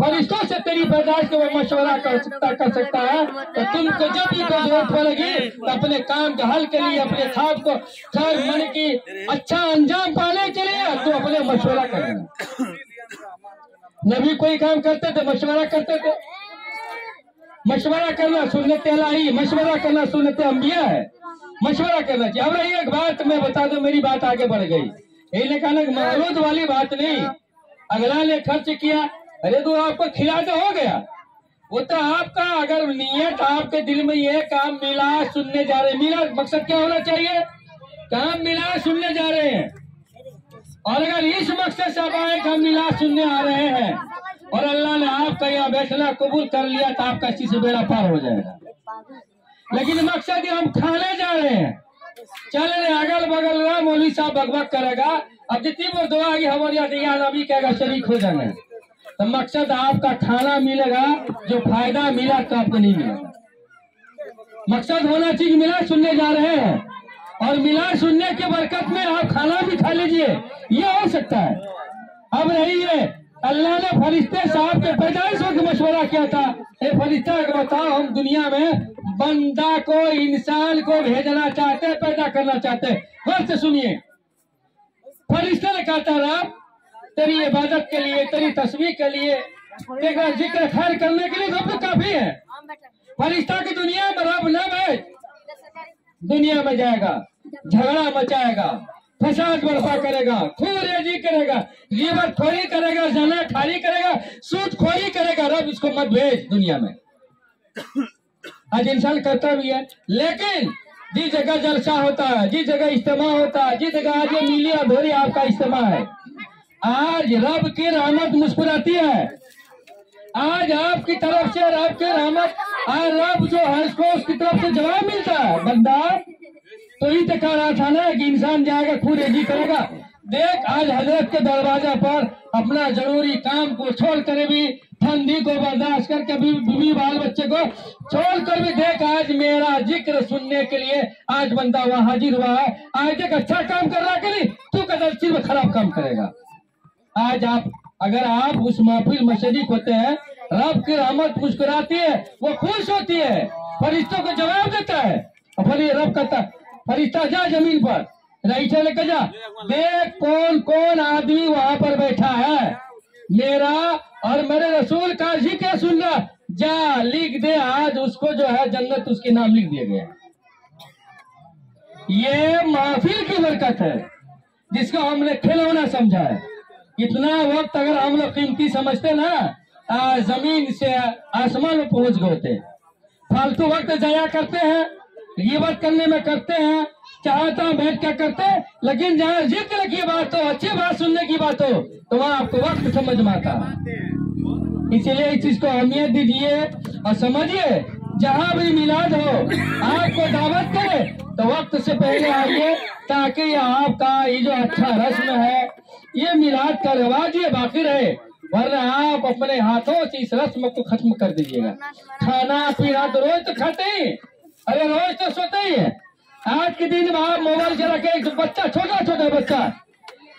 फरिश्तों से तेरी पैदाइश को वो मशवरा कर सकता है। तो तुमको जब भी कोई जरूरत पड़ेगी तो अपने काम के हल के लिए, अपने ख्वाब को खैर मन की अच्छा अंजाम पाने के लिए तो अपने मशवरा करना। नबी कोई काम करते थे मशवरा करते थे। मशवरा करना सुन्नत इलाही, मशवरा करना सुन्नत अंबिया है। मशवरा करना चाहिए। अब रही एक बात मैं बता दूं, मेरी बात आगे बढ़ गई। यही कहना मौलूद वाली बात नहीं। अगला ने खर्च किया, अरे तो आपको खिला तो हो गया। वो तो आपका अगर नियत आपके दिल में ये काम मिला सुनने जा रहे, मिला मकसद क्या होना चाहिए? काम मिला सुनने जा रहे हैं, और अगर इस मकसद से आए हम मिला सुनने आ रहे हैं और अल्लाह ने आपका यहाँ बैठना कबूल कर लिया तो आपका इसी से बेड़ा पार हो जाएगा। लेकिन मकसद हम खाने जा रहे हैं, चल रहे अगल बगल रहा मौलवी साहब बकबक करेगा, अब जितनी वो दुआ की हमारे यहाँ नबी कहेगा शरीक हो जाना है। तो मकसद आपका खाना मिलेगा, जो फायदा मिला तो आपको नहीं मिलेगा। मकसद होना चाहिए मिला सुनने जा रहे हैं, और मिला सुनने के बरकत में आप खाना भी खा लीजिए, ये हो सकता है। अब रही है अल्लाह ने फरिश्ते साहब के पैदाइश वक्त मशवरा किया था, फरिश्ता को बताओ हम दुनिया में बंदा को इंसान को भेजना चाहते, पैदा करना चाहते। गौर सुनिए, फरिश्ते ने कहा था रब तेरी इबादत के लिए, तेरी तस्वीर के लिए, तेरा जिक्र खैर करने के लिए रब तो काफी है। फरिश्ता की दुनिया में रब न भेज, दुनिया में जाएगा, झगड़ा मचाएगा, फसाद बर्पा करेगा, खूरेजी करेगा, गिबत खोरी करेगा, जना खाली करेगा, सूद खोरी करेगा। रब इसको मत भेज दुनिया में। आज इंसान करता भी है, लेकिन जिस जगह जलसा होता है, जिस जगह इज्तिमा होता है, जिस जगह आज ये मिली अधूरी आपका इज्तिमा है, आज रब की रहमत मुस्कुराती है। आज आपकी तरफ से रब की रहमत, आज रब जो है उसको उसकी तरफ से जवाब मिलता है। बंदा तो ही तो कह रहा था ना कि इंसान जाएगा खूरेजी करेगा। देख आज हजरत के दरवाजा पर अपना जरूरी काम को छोड़ कर भी, ठंडी को बर्दाश्त करके भी, बीवी बाल बच्चे को छोड़ कर भी, देख आज मेरा जिक्र सुनने के लिए आज बंदा वहां हाजिर हुआ है। आज देख अच्छा काम कर रहा कि नहीं, तू कदर चीज में खराब काम करेगा। आज आप अगर आप उस महफिल में शरीक होते हैं, रब की रहमत मुस्कुराती है, वो खुश होती है, फरिश्तों को जवाब देता है। और फिर ये रब कहता फरिश्ता जा जमीन पर रईसा लेकर जा, देख कौन कौन आदमी वहां पर बैठा है, मेरा और मेरे रसूल का जिक्र सुन रहा, जा लिख दे आज उसको जो है जन्नत उसके नाम लिख दिया गया। ये महफिल की बरकत है जिसको हमने खिलौना समझा है। इतना वक्त अगर हम लोग कीमती समझते ना, जमीन से आसमान में पहुंच गए थे। फालतू वक्त जाया करते हैं, गिबत करने में करते हैं, चाहता बैठ कर करते, लेकिन जहाँ जिक्र की बात हो, अच्छी बात सुनने की बात हो, तो वहाँ आपको वक्त समझ में आता है। इसलिए इस चीज को अहमियत दीजिए और समझिए, जहाँ भी मिलाद हो आपको दावत करे तो वक्त से पहले आइए, ताकि ये आपका ये जो अच्छा रस्म है, ये मिलाद का रिवाज ये बाकी रहे, वरना आप अपने हाथों से इस रस्म को खत्म कर दीजिएगा। खाना पीना तो रोज तो खाते ही, अरे रोज तो सोते ही है। आज के दिन में आप मोबाइल चला के, एक बच्चा छोटा छोटा बच्चा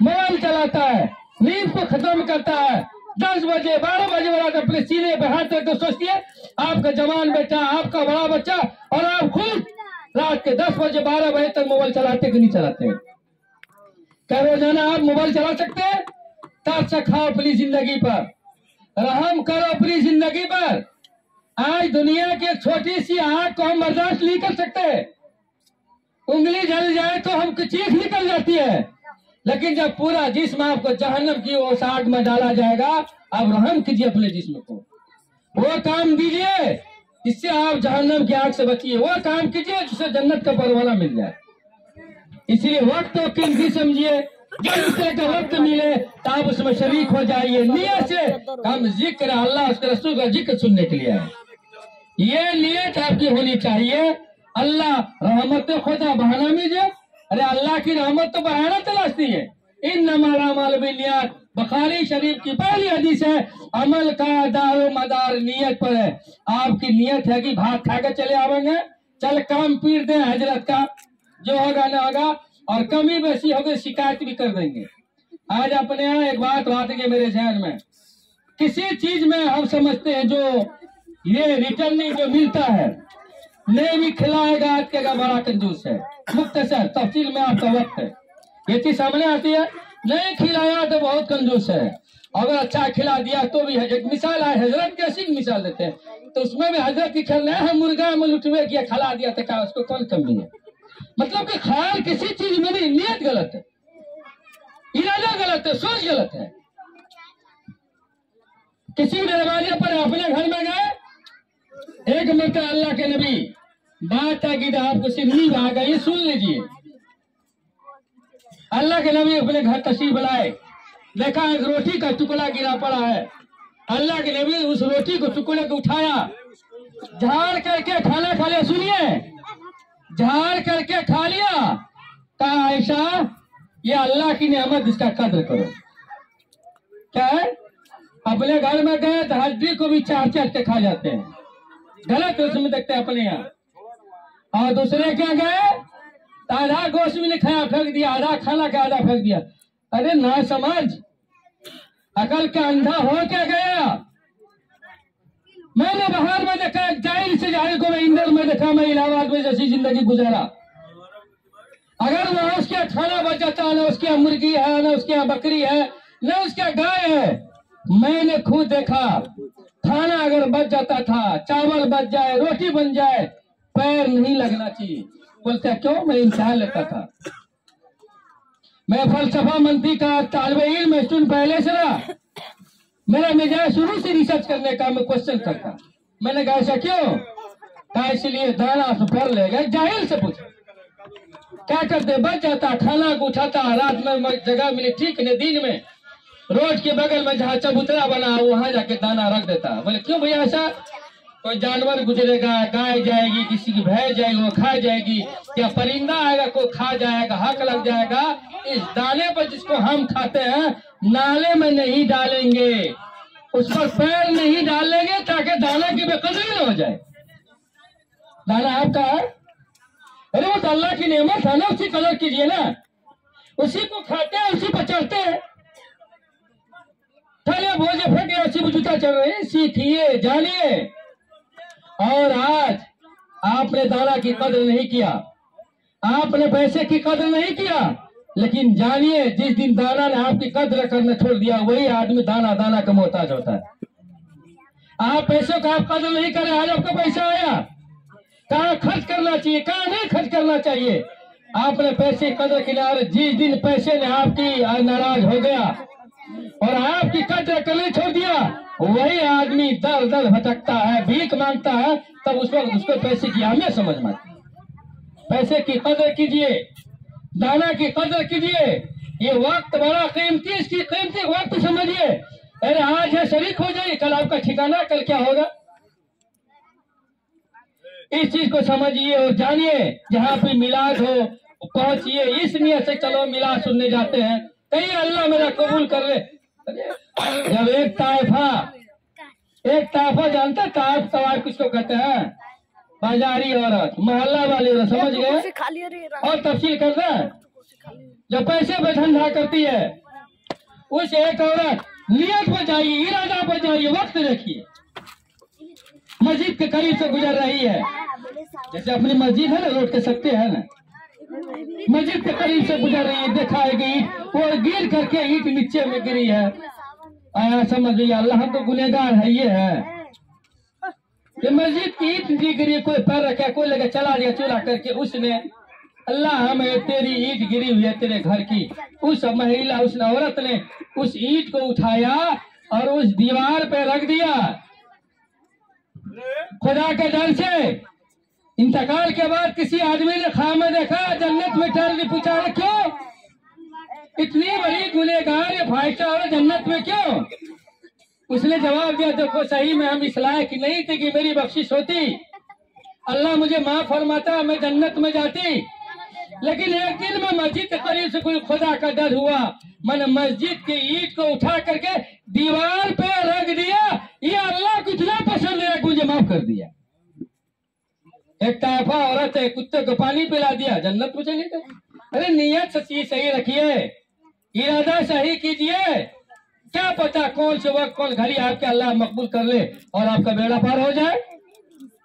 मोबाइल चलाता है, नींद को खत्म करता है, 10 बजे 12 बजे वाला अपने सीने पे हाथ रख, तो सोचती है आपका जवान बेटा, आपका बड़ा बच्चा, और आप खुद रात के 10 बजे 12 बजे तक मोबाइल चलाते कि नहीं चलाते? क्या रोजाना आप मोबाइल चला सकते हैं? तब से खाओ अपनी जिंदगी पर, रहम करो अपनी जिंदगी पर। आज दुनिया की एक छोटी सी आग को हम बर्दाश्त नहीं कर सकते, उंगली जल जाए तो हमको चीख निकल जाती है, लेकिन जब पूरा जिस्म आपको जहन्नम की उस आग में डाला जाएगा, आप रहम कीजिए अपने जिस्म को, वो काम दीजिए जिससे आप जहन्नम की आग से बचिए, वो काम कीजिए जिससे जन्नत का परवाना मिल जाए। इसलिए वक्त को कीमती समझिए, जब दूसरे का वक्त मिले तो आप उसमें शरीक हो जाइए। नियत से हम जिक्र अल्लाह उसके रसूल का जिक्र सुनने के लिए आए, ये नियत आपकी होनी चाहिए। अल्लाह रहमत खुदा बहाना मीजिए, अरे अल्लाह की रहमत तो बहाना तलाशती है। इन्नमा अमाल बिन्नियात, बुखारी शरीफ की पहली हदीस है, अमल का दारो मदार नियत पर है। आपकी नियत है कि भात खा के चले आवेंगे, चल काम पीट दे हजरत का, जो होगा ना होगा, और कमी बेसी होगी शिकायत भी कर देंगे। आज अपने यहाँ एक बात आती है मेरे जहन में, किसी चीज में हम समझते हैं जो ये रिटर्निंग जो मिलता है, नहीं भी खिलाएगा आज के बड़ा कंजूस है। मुख्तसर तफसील में आपका वक्त है, ये चीज सामने आती है। नहीं खिलाया तो बहुत कंजूस है, अगर अच्छा खिला दिया तो भी है। एक मिसाल है, हजरत की ऐसी मिसाल देते हैं, तो उसमें भी हजरत की ख्याल है मुर्गा में लुटवे किया खिला दिया तो क्या उसको कौन कमी है। मतलब कि ख्याल किसी चीज में भी नियत गलत है, इरादा गलत है, सोच गलत है। किसी दरवाजे पर अपने घर में गए, एक मरतबा अल्लाह के नबी बात है कि आपको सिर्फ आ गई, सुन लीजिए। अल्लाह के नबी अपने घर तशरीफ लाए, देखा एक रोटी का टुकड़ा गिरा पड़ा है। अल्लाह के नबी उस रोटी को टुकड़े को उठाया, झाड़ करके खाना खा लिया। सुनिए, झाड़ करके खा लिया। कहा आयशा ये अल्लाह की नेमत, इसका कद्र करो। क्या है, अपने घर में गए तो हड्डी को भी चार चार के खा जाते हैं, गलत उसमें देखते हैं अपने यहाँ। और दूसरे क्या गए, आधा गोश्त भी नहीं खाया, फेंक दिया, आधा खाना का आधा फेंक दिया। अरे ना समझ, अकल का अंधा हो क्या गया। मैंने बाहर में देखा, जाहिर से जाहिर को मैं इंदौर में देखा, मैं इलाहाबाद में जैसी जिंदगी गुजारा। अगर वहां उसके यहाँ खाना बच जाता, ना उसके यहाँ मुर्गी है, ना उसके यहाँ बकरी है, ना उसके यहाँ गाय है। मैंने खुद देखा, खाना अगर बच जाता था, चावल बच जाए, रोटी बन जाए, पैर नहीं लगना चाहिए। बोलते क्यों, मैं इम्तिहान लेता था। मैं फलसफा मंत्री का तालिबे इल्म स्टूडेंट पहले से रहा, मेरा मिजाज शुरू से रिसर्च करने का, मैं क्वेश्चन करता। मैंने कहा ऐसा क्यों, कहा इसलिए दाना पर ले गए। जाहिल से पूछा क्या करते, बच जाता, खाना को उठाता, रात में जगह मिली ठीक नहीं, दिन में रोड के बगल में जहाँ चबूतरा बना वहां जाके दाना रख देता। बोले क्यों भैया ऐसा, कोई जानवर गुजरेगा, गाय जाएगी, किसी की भैंस जाएगी वो खा जाएगी, या परिंदा आएगा कोई खा जाएगा, हक लग जाएगा। इस दाने पर जिसको हम खाते हैं नाले में नहीं डालेंगे, उस पर पैर नहीं डालेंगे ताकि दाना की बेकदरी न हो जाए। दाना आपका है, अरे वो तो अल्लाह की नेमत है ना, उसी कदर कीजिए ना। उसी को खाते हैं, उसी पर चढ़ते हैं। थले भोजे फेंके उसी पर जूता चल रहे हैं। सीखिए, जानिए। और आज आपने दाना की कदर नहीं किया, आपने पैसे की कदर नहीं किया, लेकिन जानिए जिस दिन दाना ने आपकी कदर करना छोड़ दिया, वही आदमी दाना दाना का मोहताज होता है। आप पैसों का आप कदर नहीं करें, आज आपका पैसा आया, कहाँ खर्च करना चाहिए, कहाँ नहीं खर्च करना चाहिए। आपने पैसे की कदर किया, जिस दिन पैसे ने आपकी नाराज हो गया और आपकी कदर करने छोड़ दिया, वही आदमी दर दर भटकता है, भीख मांगता है, तब उस वक्त उसको पैसे की अहमियत समझ में आती है। पैसे की कदर कीजिए, दाना की कदर कीजिए। ये वक्त बड़ा कीमती, इसकी कीमती वक्त समझिए। अरे आज है शरीक हो जाइए, कल आपका ठिकाना, कल क्या होगा, इस चीज को समझिए और जानिए। जहाँ पे मिलाद हो पहुंचिए, इस नियत से चलो मिलाद सुनने जाते हैं, कहीं अल्लाह मेरा कबूल कर ले। जब एक ताइफा जानता, ताइफ तवाइफ किसको कहते हैं, बाजारी औरत, मोहल्ला वाली औरत, समझ गए। और तफसील करना, जब पैसे पे धंधा करती है, उस एक औरत नियत पर जाइए, इरादा पर जाइए, वक्त रखिए। मस्जिद के करीब से गुजर रही है, जैसे अपनी मस्जिद है ना, रोड के सकते है ना, मस्जिद के करीब से गुजर रही है, देखा है कि ईट वो गिर करके ईट नीचे में गिरी है। आया समझ लिया, अल्लाह तो गुनहगार है, ये है ये मस्जिद की ईट गिरी, कोई पैर रखा, कोई लगा चला लिया चूल्हा करके, उसने अल्लाह हमें तेरी ईट गिरी हुई है तेरे घर की, उस महिला, उस औरत ने उस ईट को उठाया और उस दीवार पे रख दिया। खुदा के डर से इंतकाल के बाद किसी आदमी ने ख्वाब में देखा, जन्नत में टहल, पूछा क्यों इतनी बड़ी गुनहगार ये फाइस्टा और जन्नत में क्यों? उसने जवाब दिया, देखो सही में हम इस लायक नहीं थे कि मेरी बख्शिश होती, अल्लाह मुझे माफ फरमाता, मैं जन्नत में जाती, लेकिन एक दिन में मस्जिद के करीब से कोई खुदा का डर हुआ, मैंने मस्जिद की ईंट को उठा करके दीवार पे रख दिया, ये अल्लाह को इतना पसंद है, मुझे माफ कर दिया। एक ताइफा औरत है, कुत्ते को पानी पिला दिया, जन्नत में चली गई। अरे नियत सही रखिए, इरादा सही कीजिए, क्या पता कौन से वक्त कौन घड़ी आपके अल्लाह मकबूल कर ले और आपका बेड़ा पार हो जाए।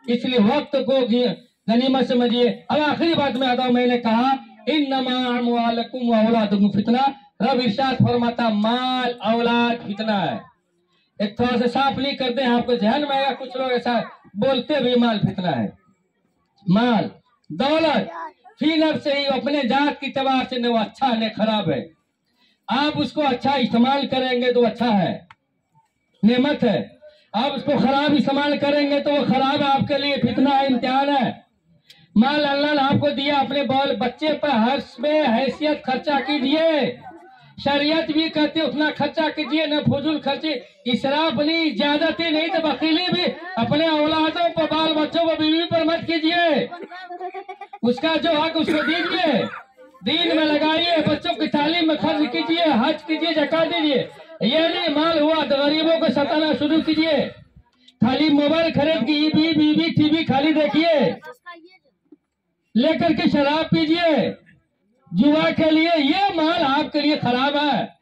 इसलिए वक्त को गनीमत समझिए। अब आखिरी बात में आता हूं, मैंने कहा इन्नमा अमवालुकुम व औलादुकुम फितना। रब इरशाद फरमाता माल औलाद फितना है। एक थोड़ा सा साफ नहीं करते हैं, आपको ध्यान में आएगा। कुछ लोग ऐसा बोलते भी माल फितना है। माल दौलत फी नफ्स से ही अपने जात की तबाह से न वो अच्छा न खराब है। आप उसको अच्छा इस्तेमाल करेंगे तो अच्छा है, नेमत है। आप उसको खराब इस्तेमाल करेंगे तो वो खराब है, आपके लिए फितना है, इम्तिहान है। माल अल्लाह ने आपको दिया, अपने बाल बच्चे पर हर्ष में हैसियत खर्चा कीजिए। शरीयत भी कहती है उतना खर्चा कीजिए, न फजूल खर्चे, इसराफ नहीं, ज्यादती नहीं, तो बखीली भी अपने औलादों पर, बाल बच्चों पर, बीवी पर मत कीजिए। उसका जो हक उसको दीजिए, दीन में लगाइए, बच्चों की तालीम में खर्च कीजिए, हज कीजिए, ज़कात दीजिए। ये नहीं माल हुआ तो गरीबों को सताना शुरू कीजिए। खाली मोबाइल खरीद की बीबी टीवी खाली देखिए, लेकर के शराब पीजिए जुआ के लिए, ये माल आपके लिए खराब है।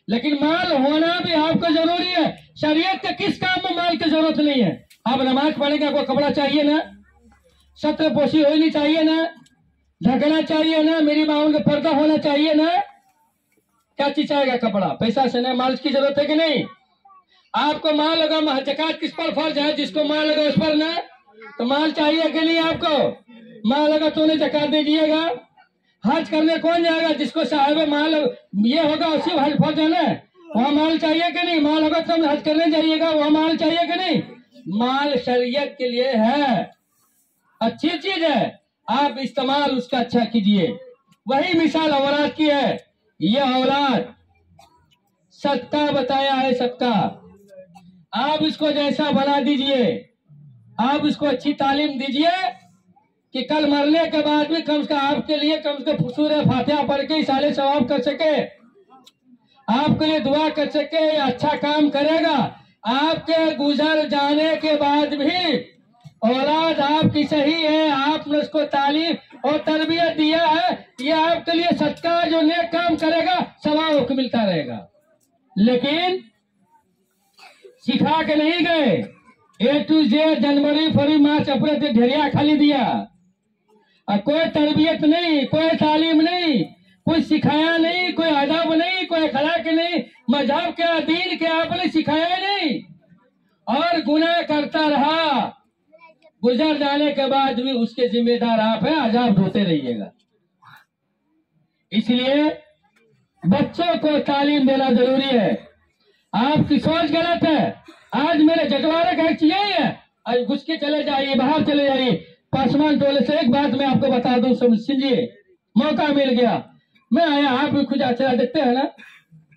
लेकिन माल होना भी आपको जरूरी है। शरीयत के किस काम में माल की जरूरत नहीं है। आप नमाज पढ़ेंगे, आपको कपड़ा चाहिए ना, सत्र पोशी होनी चाहिए ना, ढकना चाहिए ना, मेरी माँ का पर्दा होना चाहिए ना। क्या चीज चाहेगा? कपड़ा। पैसा से ना, माल की जरूरत है कि नहीं? आपको माल लगा, ज़कात किस पर फर्ज है? जिसको माल लगा उस पर ना। तो माल चाहिए कि नहीं आपको? माल लगा तो उन्हें ज़कात दीजिएगा। हज करने कौन जाएगा? जिसको साहिब माल ये होगा उसी हज फर्ज है ना। वहाँ माल चाहिए कि नहीं? माल होगा तो हज करने जाइएगा, वहाँ माल चाहिए कि नहीं? माल शरीयत के लिए है, अच्छी चीज है, आप इस्तेमाल उसका अच्छा कीजिए। वही मिसाल औलाद की है। ये औलाद सदका बताया है, सदका। आप इसको जैसा बना दीजिए, आप इसको अच्छी तालीम दीजिए कि कल मरने के बाद भी कम से कम आपके लिए कम से कम सूरह फातिहा पढ़ के साले सवाब कर सके, आपके लिए दुआ कर सके, अच्छा काम करेगा। आपके गुजर जाने के बाद भी औलाद आपकी सही है, आपने उसको तालीम और तरबियत दिया है, ये आपके लिए सदका, जो नेक काम करेगा सवाब को मिलता रहेगा। लेकिन सिखा के नहीं गए, A to Z जनवरी फरवरी मार्च अप्रैल से ढेरिया खाली दिया, और कोई तरबियत नहीं, कोई तालीम नहीं, कोई सिखाया नहीं, कोई अदब नहीं, कोई अखलाक नहीं, मजहब के दीन के आपने सिखाया नहीं, और गुनाह करता रहा। गुजर जाने के बाद भी उसके जिम्मेदार आप हैं, अजाब ढोते रहिएगा। इसलिए बच्चों को तालीम देना जरूरी है। आपकी सोच गलत है। आज मेरे जटवारे का यही है, आज घुस के चले जाइए, बाहर चले जाइए पासवान टोले से। एक बात मैं आपको बता दूं, समझिए, मौका मिल गया, मैं आया, आप भी खुद अच्छा देखते हैं ना।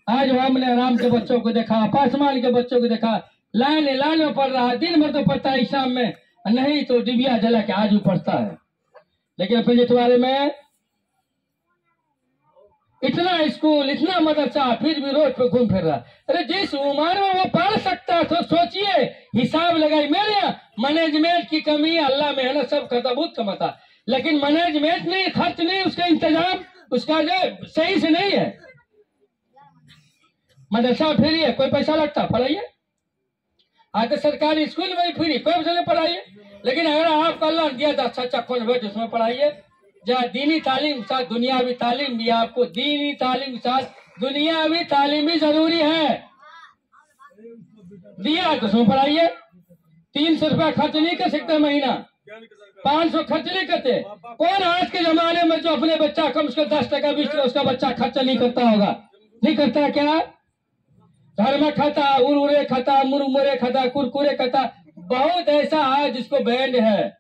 आज हमने आराम के बच्चों को देखा, पासवान के बच्चों को देखा, लाइन में पढ़ रहा है, दिन भर तो पढ़ता है, शाम में नहीं तो डिबिया जला के आज भी पढ़ता है। लेकिन अपने जटवारे में इतना स्कूल, इतना मदरसा, फिर भी रोड पे घूम फिर रहा। अरे जिस उम्र में वो पढ़ सकता तो सोचिए, हिसाब लगाई। मेरे यहाँ मैनेजमेंट की कमी है, अल्लाह मेहनत सब करता, बहुत कमाता, लेकिन मैनेजमेंट नहीं, खर्च नहीं, उसका इंतजाम उसका जो सही से नहीं है। मदरसा फ्री है, कोई पैसा लगता, पढ़ाइए। आज तो सरकारी स्कूल में फ्री, कोई पैसा नहीं, पढ़ाइए। लेकिन अगर आपको अल्लाह दिया था अच्छा खोज उसमें पढ़ाइए। जहाँ दीनी तालीम साथ दुनियावी तालीम भी, आपको दीनी तालीम साथ दुनियावी तालीम भी जरूरी है। दिया तो उसमें पढ़ाइए। 300 रुपया खर्च नहीं कर सकते महीना, 500 खर्च नहीं करते। कौन आज के जमाने में जो अपने बच्चा कम से कम 10 टका 20 टका उसका बच्चा खर्चा नहीं करता होगा? नहीं करता क्या? घर में खाता, उड़े खाता, मुरमुरे खाता, कुरकुरे खाता। बहुत ऐसा है जिसको बैंड है,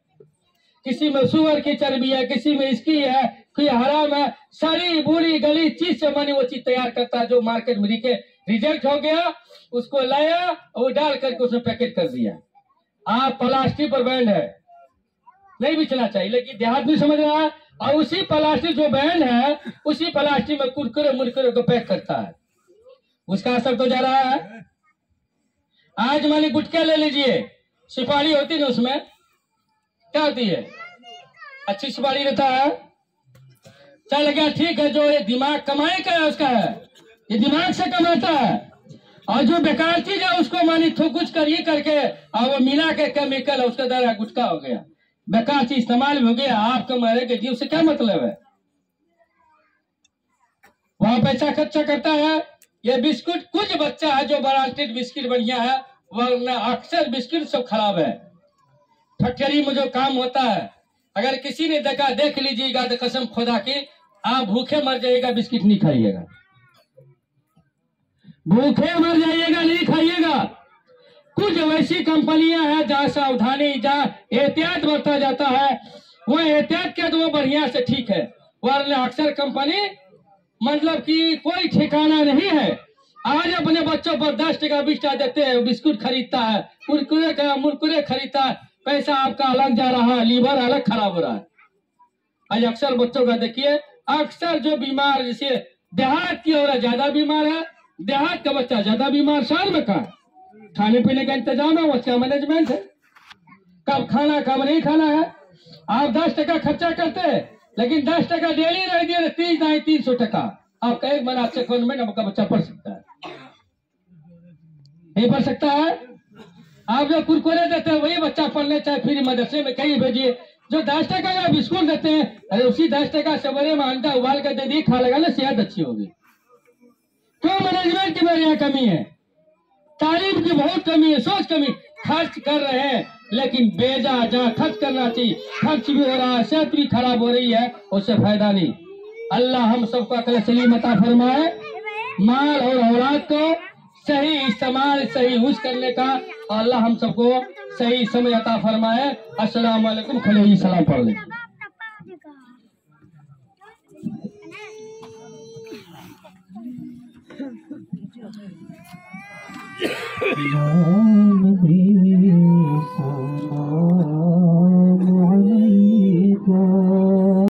किसी में सुअर की चर्बी है, किसी में इसकी है, कोई हराम है, सारी बुरी गली चीज से बनी वो चीज तैयार करता है, जो मार्केट में रिजेक्ट हो गया, उसको लाया और वो डाल करके उसने पैकेट कर दिया। आप प्लास्टिक पर बैंड है, नहीं बेचना चाहिए, लेकिन देहात नहीं समझ रहा है, और उसी प्लास्टिक जो बैंड है उसी प्लास्टिक में कुरकुरे मुरकुरे को पैक करता है, उसका असर तो जा रहा है। आज मानी गुटखा ले लीजिए, सुपारी होती ना, उसमें क्या होती है? अच्छी सुपारी रहता है। चल गया, ठीक है, जो ये दिमाग कमाई का है उसका है, ये दिमाग से कमाता है। और जो बेकार चीज है उसको मानी कुछ कर ये करके और वो मिला के केमिकल उसका द्वारा गुटखा हो गया, बेकार चीज इस्तेमाल हो गया, आपको मरेंगे जीव से क्या मतलब है? वहां पैसा खर्चा करता है। ये बिस्कुट कुछ बच्चा है जो ब्रांडेड बिस्किट बढ़िया है, वरना अक्सर बिस्किट सब खराब है। फैक्ट्री में जो काम होता है, अगर किसी ने देखा देख लीजिएगा तो कसम खुदा की आप भूखे मर जाइएगा, बिस्किट नहीं खाइएगा, भूखे मर जाइएगा, नहीं खाइएगा। कुछ वैसी कंपनियां हैं जहाँ सावधानी, जहाँ एहतियात बरता जाता है, वो एहतियात के तो वो बढ़िया से ठीक है, वरना अक्सर कंपनी मतलब कि कोई ठिकाना नहीं है। आज अपने बच्चों पर 10 टका 20 टका देते हैं, बिस्कुट खरीदता है, मुरकुरे खरीदता है, पैसा आपका अलग जा रहा है, लीवर अलग खराब हो रहा है। आज अक्सर बच्चों का देखिए, अक्सर जो बीमार, जैसे देहात की औरत ज्यादा बीमार है, देहात का बच्चा ज्यादा बीमार, शहर में कहा खाने पीने का इंतजाम है, उसका मैनेजमेंट है, कब खाना कब नहीं खाना है। आप 10 टका खर्चा करते हैं, लेकिन 10 टका डेली रह दिए 300 टका आपका एक महीना आपसे अकाउंट में आपका बच्चा पढ़ सकता है, नहीं पढ़ सकता है। आप जो कुरकुरे देते हैं वही बच्चा पढ़ने चाहे फ्री मदरसे में कहीं भेजिए। जो 10 टका का बिस्कुट देते हैं, अरे उसी 10 टका सवेरे में अंडा उबाल कर दे दी, खा लगा ना, सेहत अच्छी होगी। क्यों? मैनेजमेंट की मेरे यहाँ कमी है, तारीफ की बहुत कमी है, सोच कमी। खर्च कर रहे हैं लेकिन बेजा जहाँ खर्च करना चाहिए खर्च भी हो रहा है, सेहत भी खराब हो रही है, उससे फायदा नहीं। अल्लाह हम सबको अकल सलीम अता फरमाए, माल और औलाद को सही इस्तेमाल, सही यूज करने का, और अल्लाह हम सबको सही समय अता फरमाए। अस्सलाम वालेकुम, खलील सलाम पढ़ ले।